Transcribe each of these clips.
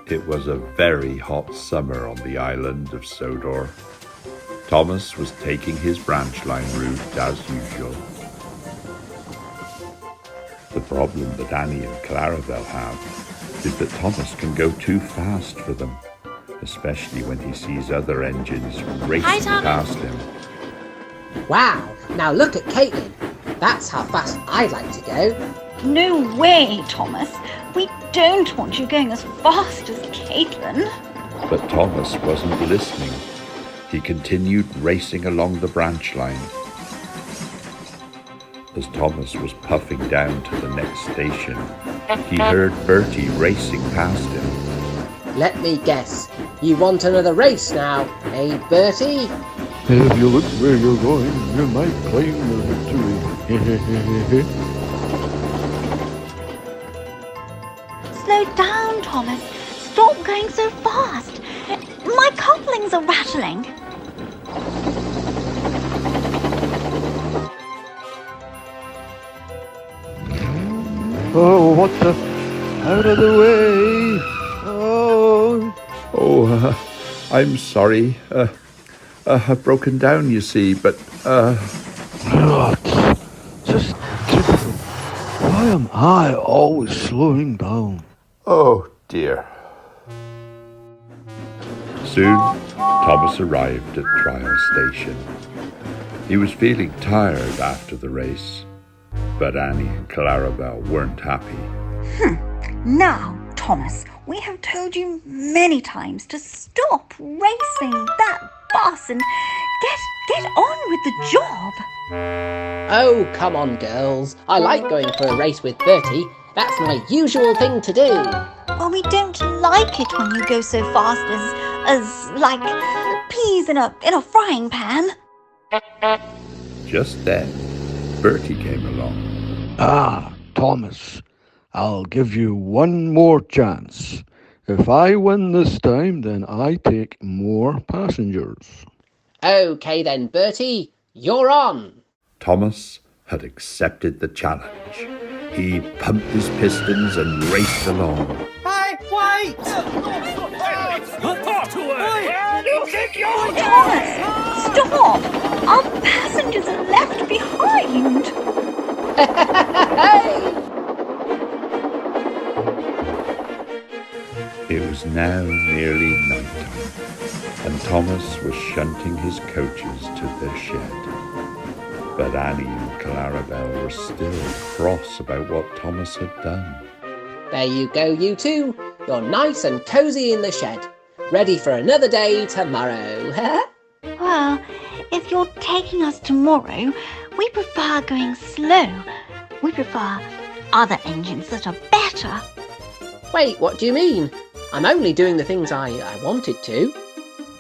It was a very hot summer on the island of Sodor. Thomas was taking his branch line route as usual. The problem that Annie and Clarabel have is that Thomas can go too fast for them, especially when he sees other engines racing past him. Wow, now look at Caitlin. That's how fast I'd like to go. No way, Thomas. We don't want you going as fast as Caitlin. But Thomas wasn't listening. He continued racing along the branch line. As Thomas was puffing down to the next station, he heard Bertie racing past him. Let me guess. You want another race now, eh, Bertie? If you look where you're going, you might claim the victory. Slow down, Thomas. Stop going so fast. My couplings are rattling. Oh, what the... Out of the way! Oh, I'm sorry. I've broken down, you see, but, Just typical. Why am I always slowing down? Oh, dear. Soon, Thomas arrived at Trial Station. He was feeling tired after the race, but Annie and Clarabel weren't happy. Now, Thomas, we have told you many times to stop racing that bus and get on with the job. Oh, come on, girls. I like going for a race with Bertie. That's my usual thing to do. Well, we don't like it when you go so fast as like peas in a frying pan. Just then, Bertie came along. Thomas, I'll give you one more chance. If I win this time, then I take more passengers. Okay then, Bertie. You're on. Thomas had accepted the challenge. He pumped his pistons and raced along. Hey, wait! You think you're Thomas, stop! Our passengers are left behind. It was now nearly night-time, and Thomas was shunting his coaches to their shed. But Annie and Clarabel were still cross about what Thomas had done. There you go, you two. You're nice and cosy in the shed. Ready for another day tomorrow. Well, if you're taking us tomorrow, we prefer going slow. We prefer other engines that are better. Wait, what do you mean? I'm only doing the things I wanted to.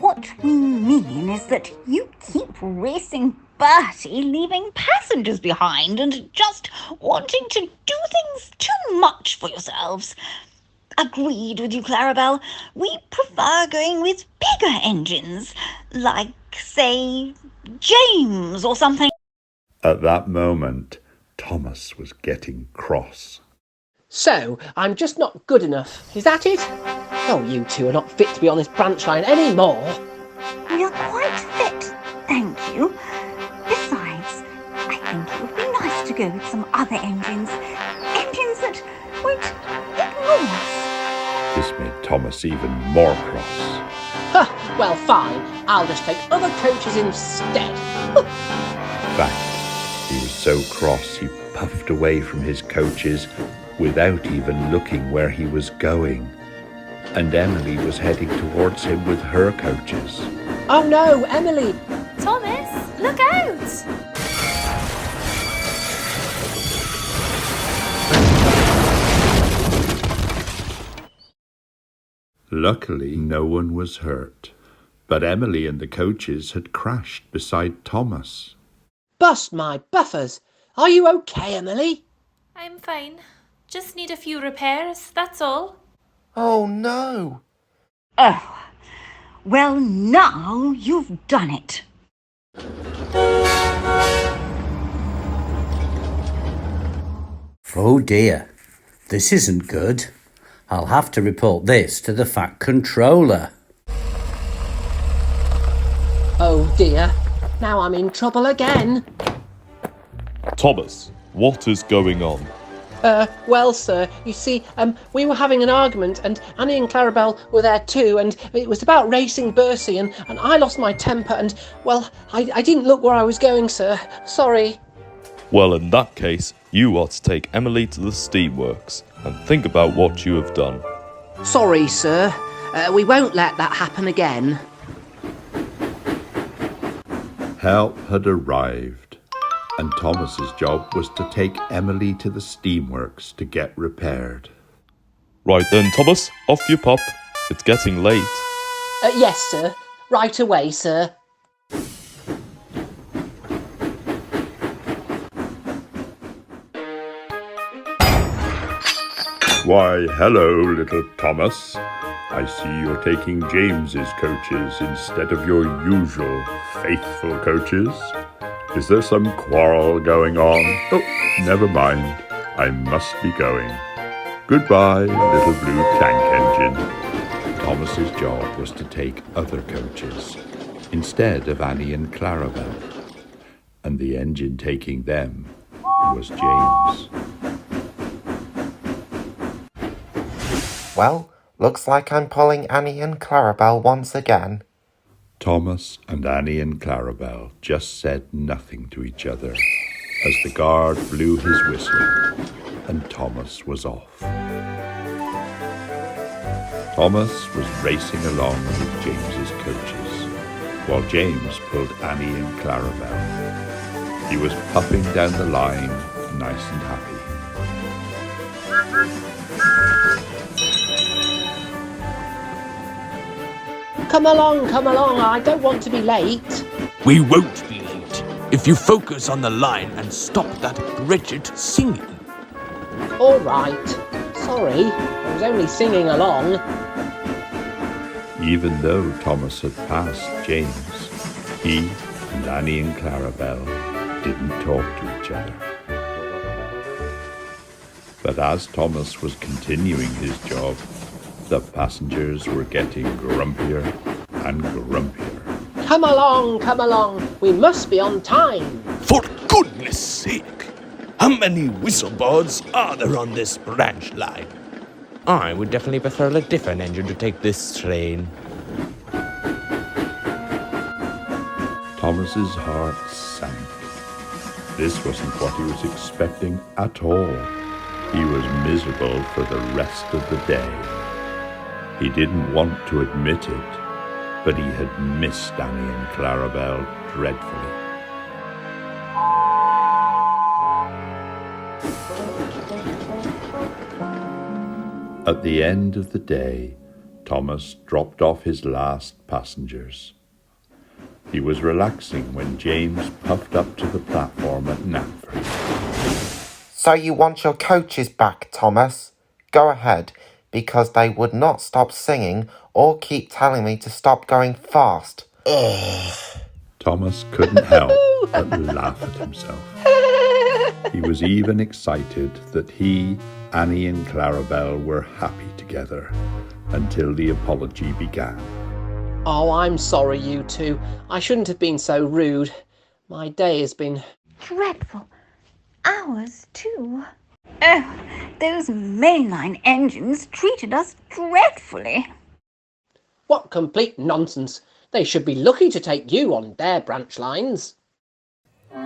What we mean is that you keep racing Bertie, leaving passengers behind and just wanting to do things too much for yourselves. Agreed with you, Clarabel. We prefer going with bigger engines, like, say, James or something. At that moment, Thomas was getting cross. So, I'm just not good enough. Is that it? Oh, you two are not fit to be on this branch line anymore. You're quite fit, thank you. Besides, I think it would be nice to go with some other engines. Engines that won't ignore us. This made Thomas even more cross. Huh, well, fine. I'll just take other coaches instead. In fact, he was so cross he puffed away from his coaches without even looking where he was going. And Emily was heading towards him with her coaches. Oh no, Emily! Thomas, look out! Luckily, no one was hurt, but Emily and the coaches had crashed beside Thomas. Bust my buffers! Are you okay, Emily? I'm fine. Just need a few repairs, that's all. Oh, no. Oh, well, now you've done it. Oh dear, this isn't good. I'll have to report this to the Fat Controller. Oh dear, now I'm in trouble again. Thomas, what is going on? Well, sir, you see, we were having an argument, and Annie and Clarabel were there too, and it was about racing Bertie, and I lost my temper, and, well, I didn't look where I was going, sir. Sorry. Well, in that case, you ought to take Emily to the steamworks and think about what you have done. Sorry, sir. We won't let that happen again. Help had arrived, and Thomas's job was to take Emily to the steamworks to get repaired. Right then, Thomas, off you pop. It's getting late. Yes, sir. Right away, sir. Why, hello, little Thomas. I see you're taking James's coaches instead of your usual faithful coaches. Is there some quarrel going on? Oh, never mind. I must be going. Goodbye, little blue tank engine. Thomas's job was to take other coaches instead of Annie and Clarabel, and the engine taking them was James. Well, looks like I'm pulling Annie and Clarabel once again. Thomas and Annie and Clarabel just said nothing to each other as the guard blew his whistle and Thomas was off. Thomas was racing along with James's coaches, while James pulled Annie and Clarabel. He was puffing down the line, nice and happy. Come along, I don't want to be late. We won't be late if you focus on the line and stop that wretched singing. All right. Sorry, I was only singing along. Even though Thomas had passed James, he and Annie and Clarabel didn't talk to each other. But as Thomas was continuing his job, the passengers were getting grumpier and grumpier. Come along, we must be on time. For goodness sake! How many whistleboards are there on this branch line? I would definitely prefer a different engine to take this train. Thomas's heart sank. This wasn't what he was expecting at all. He was miserable for the rest of the day. He didn't want to admit it, but he had missed Annie and Clarabel dreadfully. At the end of the day, Thomas dropped off his last passengers. He was relaxing when James puffed up to the platform at Stafford. So you want your coaches back, Thomas? Go ahead, because they would not stop singing or keep telling me to stop going fast. Ugh. Thomas couldn't help but laugh at himself. He was even excited that he, Annie and Clarabel were happy together until the apology began. Oh, I'm sorry, you two. I shouldn't have been so rude. My day has been dreadful. Ours too. Oh, those mainline engines treated us dreadfully. What complete nonsense. They should be lucky to take you on their branch lines.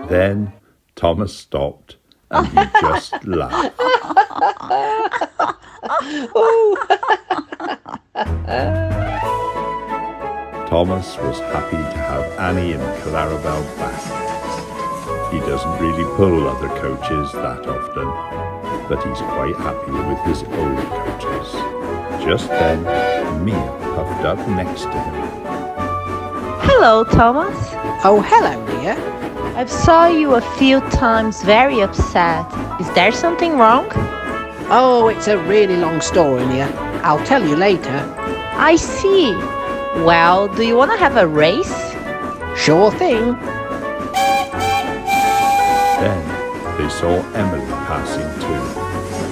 Then Thomas stopped and he just laughed. Thomas was happy to have Annie and Clarabel back. He doesn't really pull other coaches that often, but he's quite happy with his old coaches. Just then, Mia puffed up next to him. Hello, Thomas. Oh, hello, Mia. I've saw you a few times very upset. Is there something wrong? Oh, it's a really long story, Mia. I'll tell you later. I see. Well, do you want to have a race? Sure thing. Then they saw Emily passing too.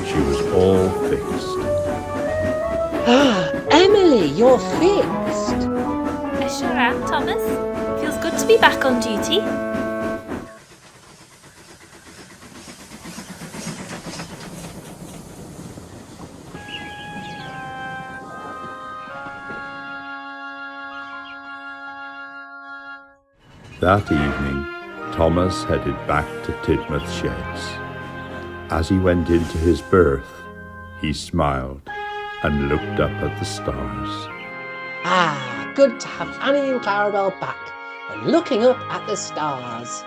She was all fixed. Ah, Emily, you're fixed. I sure am, Thomas. Feels good to be back on duty. That evening, Thomas headed back to Tidmouth Sheds. As he went into his berth, he smiled and looked up at the stars. Ah, good to have Annie and Clarabel back and looking up at the stars.